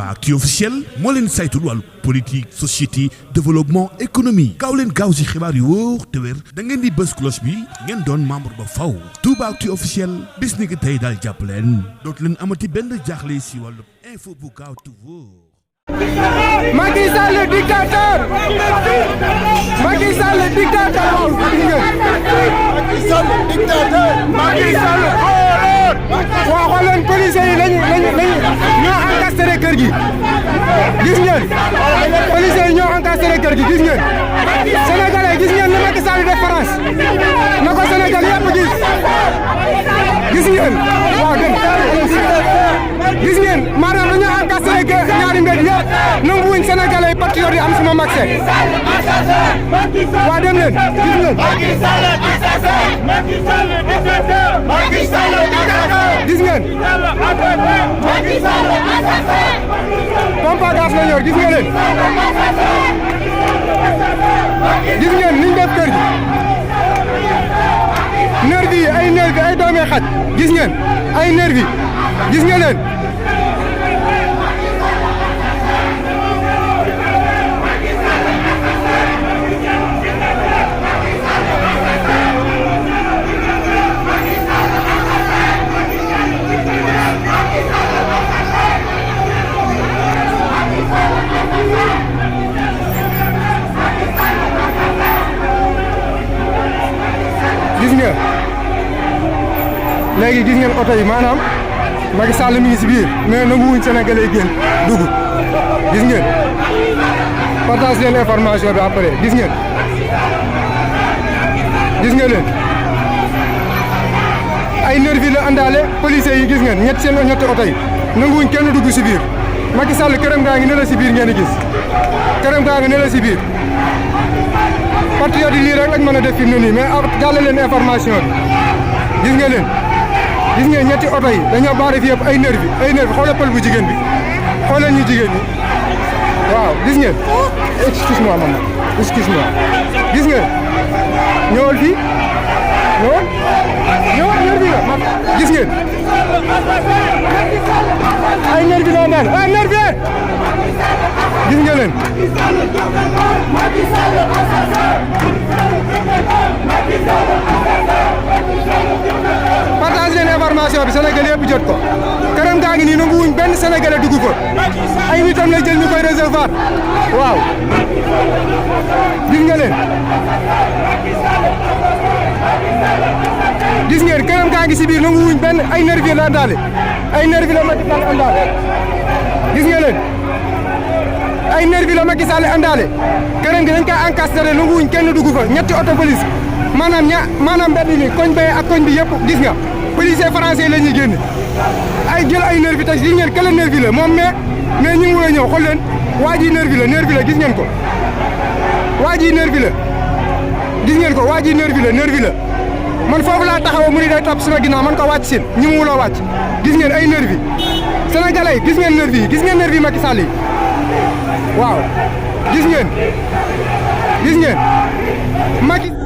Toubactu officiel moo leen saytul wàllu politique société développement économie gaaw leen gaaw si xibaar yu wóor te wér da ngeen di bës cloche bi ngeen doon membre ba faw Toubactu officiel bis ni ki tey daal jàpp leen dootu leen amati benn jaaxle si wàllu info bu gaaw te wóor. Macky Sall le dictateur. Macky Sall le dictateur. Macky Sall le dictateur. Macky Sall waaw xool leen policiers yi lañu ñoo encastré kër gi gis ngeen policiers yi ñoo encastré kër gi gis ngeen sénégalais gis ngeen li Macky Sall def France na ko Sénégal yëpp gis ngeen waaw gis ngeen maanaam dañoo encastré ñaari mbedd yëpp nanguwuñ sénégalais patriote yi am suma accès waa dem leen gis ngeen gis ngeen pompe à gaz la yor gis ngeen leen gis ngeen niñ def kër gi nervi yi ay doomee xaj gis ngeen ay nervi gis ngeen leen léegi gis ngeen oto yi maanaam Macky Sall mi ngi si biir mais nanguwuñ sénégalais génn dugg gis ngeen partage leen information bi après gis ngeen leen ay nervi la àndaale policiers yi gis ngeen ñetti oto yi nanguwuñ kenn dugg si biir Macky Sall këram gaa ngi ne la si biir ngeen di gis këram gaa ngi ne la si biir patriote yi lii rek lañ mën a def fi mu ne nii mais jàlle leen information bi gis ngeen leen gis ngeen ñetti oto yi dañoo baare fi yëpp ay nervi xoolal pël bu jigéen bi xoolal ñu jigéen ñi waaw gis ngeen excuse-moi maman excuse-moi gis ngeen ñëwal fii ñëwal nervi la gis ngeen ay nervi la naan ay nervi gis ngeen leen partage leen information bi Sénégal yëpp jot ko këram gaa ngi nii nanguwuñ benn Sénégalais dugg fa ay nitam lay jël ñu koy recevoir waaw gis nga leen gis ngeen këram gaa ngi si biir nanguwuñ benn ay nervi la àndaale ay nervi la Macky Sall àndaale gis nga leen ay nervi la Macky Sall àndaale këram gi dañ koy encastré nanguwuñ kenn dugg fa ñetti auto police maanaam mbedd mi koñ bay ak koñ bi yëpp gis nga policier français la ñuy génn ay jël ay nervi tey gis ngeen kële nervi la moom mais ñu ngi war a ñëw xool leen waa ji nervi la gis ngeen ko waa ji nervi la gis ngeen ko waa ji nervi la man foofu laa taxaw mu ni day topp sama ginnaaw man ko wàcc seen ñi mu wuloo wàcc gis ngeen ay nervi sénégalais gis ngeen nervi Macky Sall yi waaw gis ngeen Macky